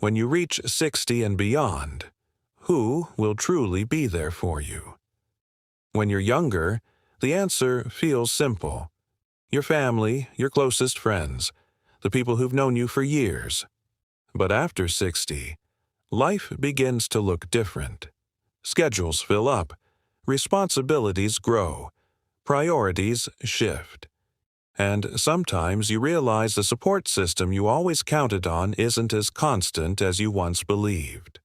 When you reach 60 and beyond, who will truly be there for you? When you're younger, the answer feels simple. Your family, your closest friends, the people who've known you for years. But after 60, life begins to look different. Schedules fill up, responsibilities grow, priorities shift. And sometimes you realize the support system you always counted on isn't as constant as you once believed.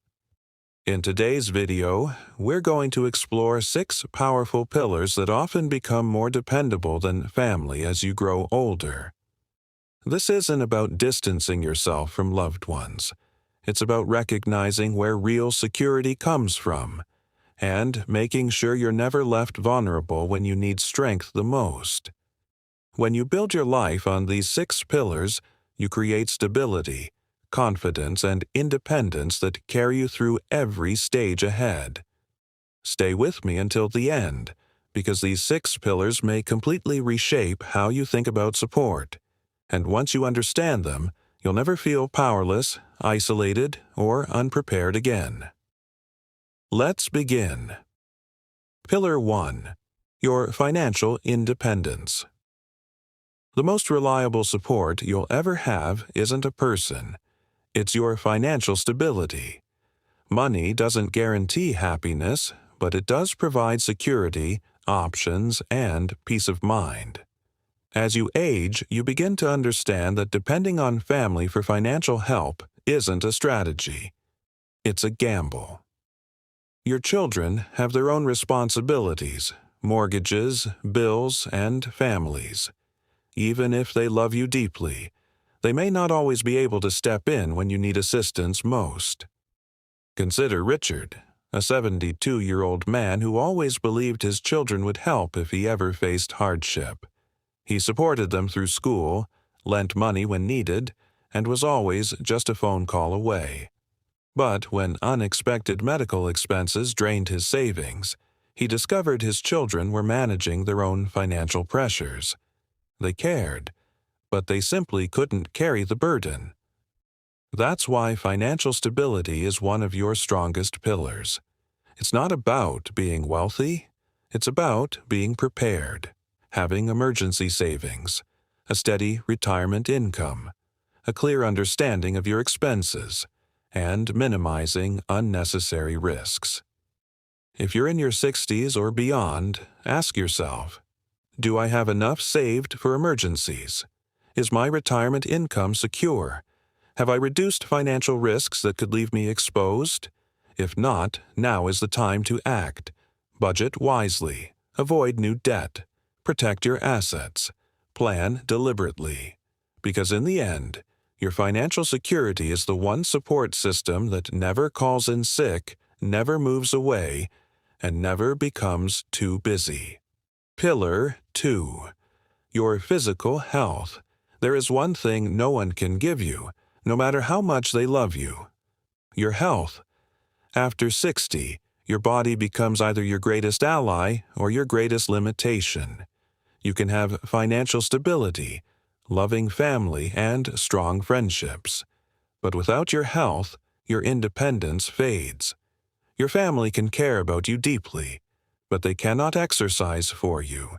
In today's video, we're going to explore 6 powerful pillars that often become more dependable than family as you grow older. This isn't about distancing yourself from loved ones. It's about recognizing where real security comes from and making sure you're never left vulnerable when you need strength the most. When you build your life on these 6 pillars, you create stability, confidence, and independence that carry you through every stage ahead. Stay with me until the end, because these 6 pillars may completely reshape how you think about support. And once you understand them, you'll never feel powerless, isolated, or unprepared again. Let's begin. Pillar 1. Your financial independence. The most reliable support you'll ever have isn't a person. It's your financial stability. Money doesn't guarantee happiness, but it does provide security, options, and peace of mind. As you age, you begin to understand that depending on family for financial help isn't a strategy. It's a gamble. Your children have their own responsibilities, mortgages, bills, and families. Even if they love you deeply, they may not always be able to step in when you need assistance most. Consider Richard, a 72-year-old man who always believed his children would help if he ever faced hardship. He supported them through school, lent money when needed, and was always just a phone call away. But when unexpected medical expenses drained his savings, he discovered his children were managing their own financial pressures. They cared, but they simply couldn't carry the burden. That's why financial stability is one of your strongest pillars. It's not about being wealthy. It's about being prepared, having emergency savings, a steady retirement income, a clear understanding of your expenses, and minimizing unnecessary risks. If you're in your 60s or beyond, ask yourself, do I have enough saved for emergencies? Is my retirement income secure? Have I reduced financial risks that could leave me exposed? If not, now is the time to act. Budget wisely. Avoid new debt. Protect your assets. Plan deliberately. Because in the end, your financial security is the one support system that never calls in sick, never moves away, and never becomes too busy. Pillar 2. Your physical health. There is one thing no one can give you, no matter how much they love you. Your health. After 60, your body becomes either your greatest ally or your greatest limitation. You can have financial stability, loving family, and strong friendships. But without your health, your independence fades. Your family can care about you deeply, but they cannot exercise for you.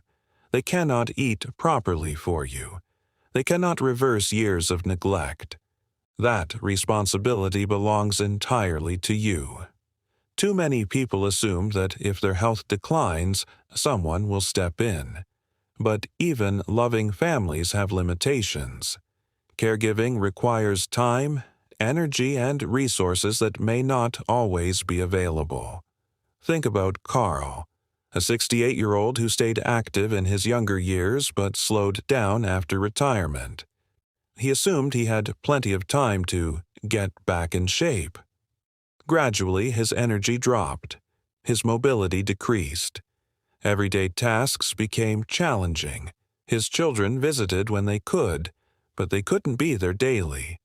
They cannot eat properly for you. They cannot reverse years of neglect. That responsibility belongs entirely to you. Too many people assume that if their health declines, someone will step in. But even loving families have limitations. Caregiving requires time, energy, and resources that may not always be available. Think about Carl, a 68-year-old who stayed active in his younger years but slowed down after retirement. He assumed he had plenty of time to get back in shape. Gradually, his energy dropped. His mobility decreased. Everyday tasks became challenging. His children visited when they could, but they couldn't be there daily.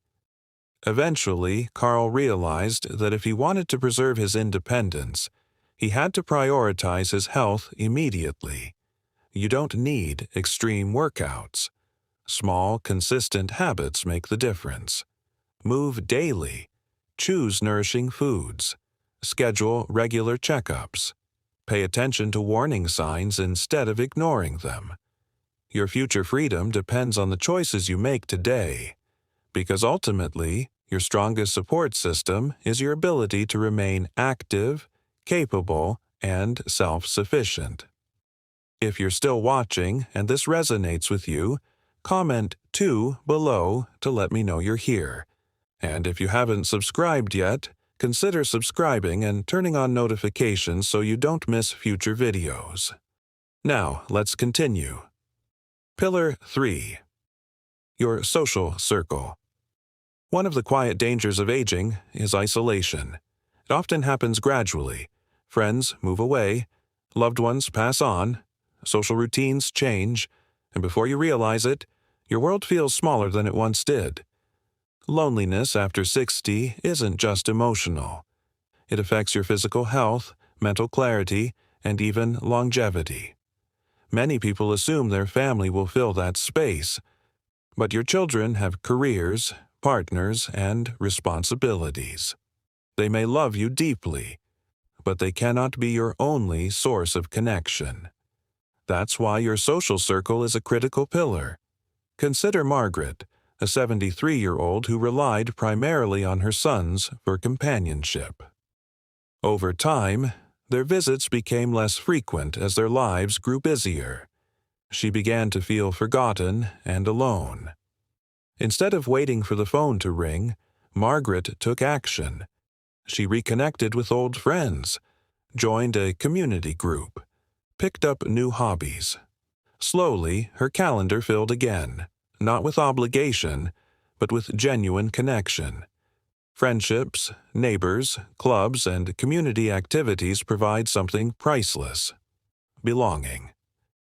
Eventually, Carl realized that if he wanted to preserve his independence, he had to prioritize his health immediately. You don't need extreme workouts. Small, consistent habits make the difference. Move daily. Choose nourishing foods. Schedule regular checkups. Pay attention to warning signs instead of ignoring them. Your future freedom depends on the choices you make today, because ultimately, your strongest support system is your ability to remain active, capable, and self-sufficient. If you're still watching and this resonates with you, comment 2 below to let me know you're here. And if you haven't subscribed yet, consider subscribing and turning on notifications so you don't miss future videos. Now, let's continue. Pillar 3. Your social circle. One of the quiet dangers of aging is isolation. It often happens gradually. Friends move away, loved ones pass on, social routines change, and before you realize it, your world feels smaller than it once did. Loneliness after 60 isn't just emotional. It affects your physical health, mental clarity, and even longevity. Many people assume their family will fill that space, but your children have careers, partners, and responsibilities. They may love you deeply, but they cannot be your only source of connection. That's why your social circle is a critical pillar. Consider Margaret, a 73-year-old who relied primarily on her sons for companionship. Over time, their visits became less frequent as their lives grew busier. She began to feel forgotten and alone. Instead of waiting for the phone to ring, Margaret took action. She reconnected with old friends, joined a community group, picked up new hobbies. Slowly, her calendar filled again, not with obligation, but with genuine connection. Friendships, neighbors, clubs, and community activities provide something priceless: belonging.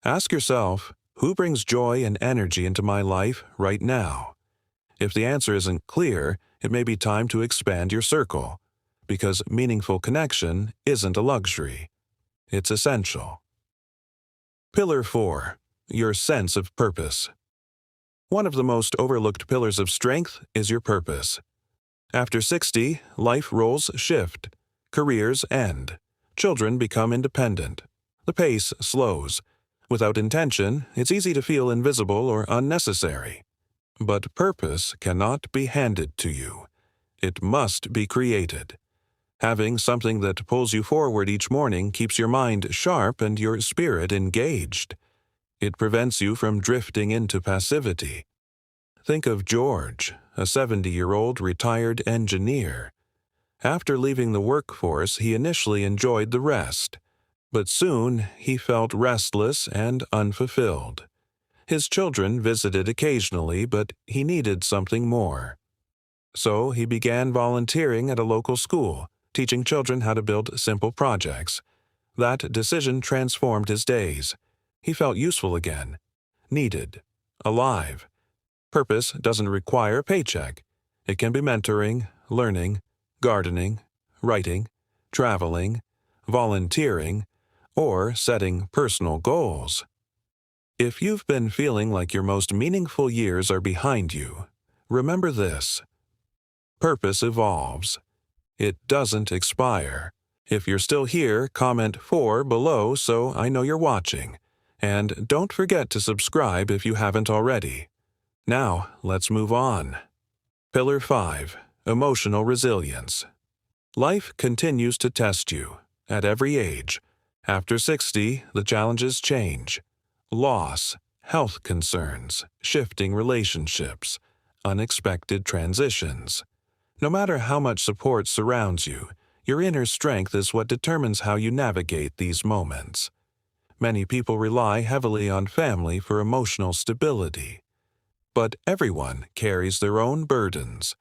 Ask yourself, who brings joy and energy into my life right now? If the answer isn't clear, it may be time to expand your circle, because meaningful connection isn't a luxury. It's essential. Pillar 4. Your sense of purpose. One of the most overlooked pillars of strength is your purpose. After 60, life roles shift. Careers end. Children become independent. The pace slows. Without intention, it's easy to feel invisible or unnecessary. But purpose cannot be handed to you. It must be created. Having something that pulls you forward each morning keeps your mind sharp and your spirit engaged. It prevents you from drifting into passivity. Think of George, a 70-year-old retired engineer. After leaving the workforce, he initially enjoyed the rest, but soon he felt restless and unfulfilled. His children visited occasionally, but he needed something more. So he began volunteering at a local school, teaching children how to build simple projects. That decision transformed his days. He felt useful again, needed, alive. Purpose doesn't require a paycheck. It can be mentoring, learning, gardening, writing, traveling, volunteering, or setting personal goals. If you've been feeling like your most meaningful years are behind you, remember this: purpose evolves. It doesn't expire. If you're still here, comment 4 below so I know you're watching. And don't forget to subscribe if you haven't already. Now, let's move on. Pillar 5. Emotional resilience. Life continues to test you, at every age. After 60, the challenges change. Loss, health concerns, shifting relationships, unexpected transitions. No matter how much support surrounds you, your inner strength is what determines how you navigate these moments. Many people rely heavily on family for emotional stability. But everyone carries their own burdens.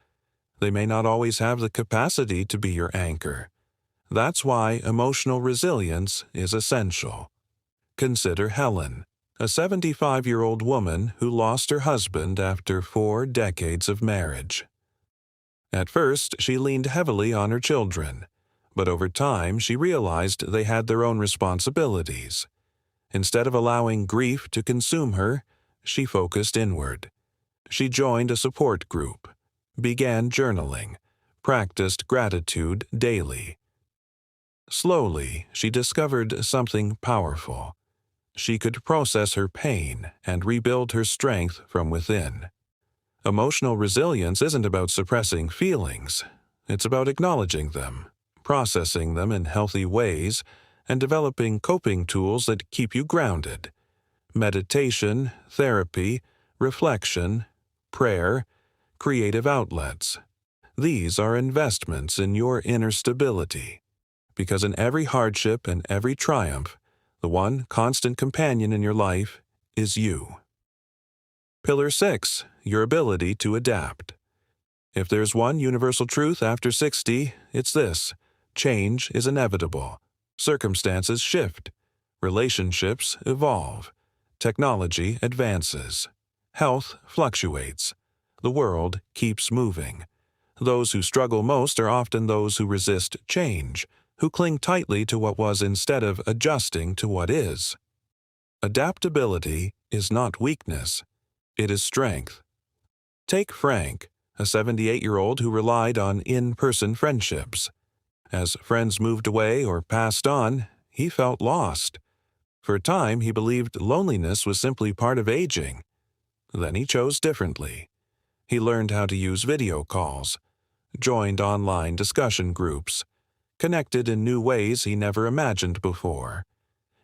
They may not always have the capacity to be your anchor. That's why emotional resilience is essential. Consider Helen, a 75-year-old woman who lost her husband after 4 decades of marriage. At first, she leaned heavily on her children, but over time she realized they had their own responsibilities. Instead of allowing grief to consume her, she focused inward. She joined a support group, began journaling, practiced gratitude daily. Slowly, she discovered something powerful. She could process her pain and rebuild her strength from within. Emotional resilience isn't about suppressing feelings. It's about acknowledging them, processing them in healthy ways, and developing coping tools that keep you grounded. Meditation, therapy, reflection, prayer, creative outlets. These are investments in your inner stability. Because in every hardship and every triumph, the one constant companion in your life is you. Pillar 6. Your ability to adapt. If there's one universal truth after 60, it's this: change is inevitable. Circumstances shift. Relationships evolve. Technology advances. Health fluctuates. The world keeps moving. Those who struggle most are often those who resist change, who cling tightly to what was instead of adjusting to what is. Adaptability is not weakness. It is strength. Take Frank, a 78-year-old who relied on in-person friendships. As friends moved away or passed on, he felt lost. For a time, he believed loneliness was simply part of aging. Then he chose differently. He learned how to use video calls, joined online discussion groups, connected in new ways he never imagined before.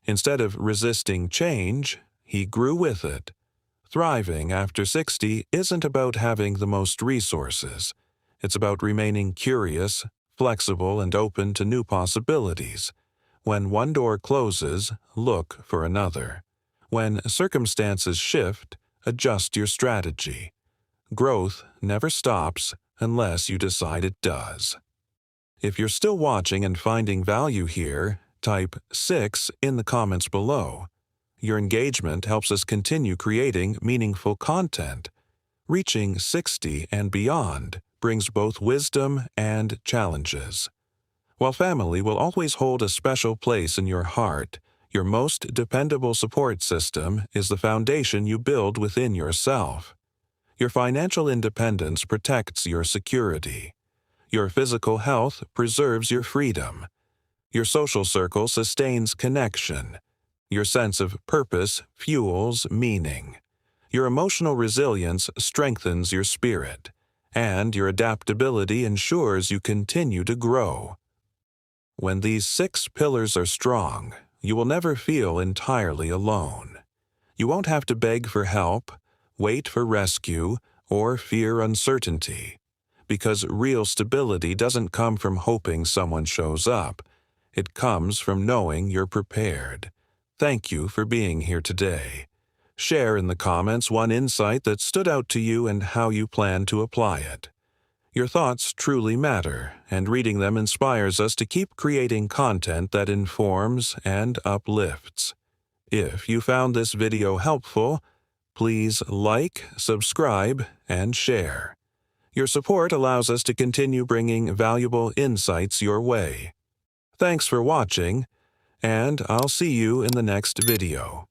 Instead of resisting change, he grew with it. Thriving after 60 isn't about having the most resources. It's about remaining curious, flexible, and open to new possibilities. When one door closes, look for another. When circumstances shift, adjust your strategy. Growth never stops unless you decide it does. If you're still watching and finding value here, type 6 in the comments below. Your engagement helps us continue creating meaningful content. Reaching 60 and beyond brings both wisdom and challenges. While family will always hold a special place in your heart, your most dependable support system is the foundation you build within yourself. Your financial independence protects your security. Your physical health preserves your freedom. Your social circle sustains connection. Your sense of purpose fuels meaning. Your emotional resilience strengthens your spirit. And your adaptability ensures you continue to grow. When these 6 pillars are strong, you will never feel entirely alone. You won't have to beg for help, wait for rescue, or fear uncertainty. Because real stability doesn't come from hoping someone shows up. It comes from knowing you're prepared. Thank you for being here today. Share in the comments one insight that stood out to you and how you plan to apply it. Your thoughts truly matter, and reading them inspires us to keep creating content that informs and uplifts. If you found this video helpful, please like, subscribe, and share. Your support allows us to continue bringing valuable insights your way. Thanks for watching, and I'll see you in the next video.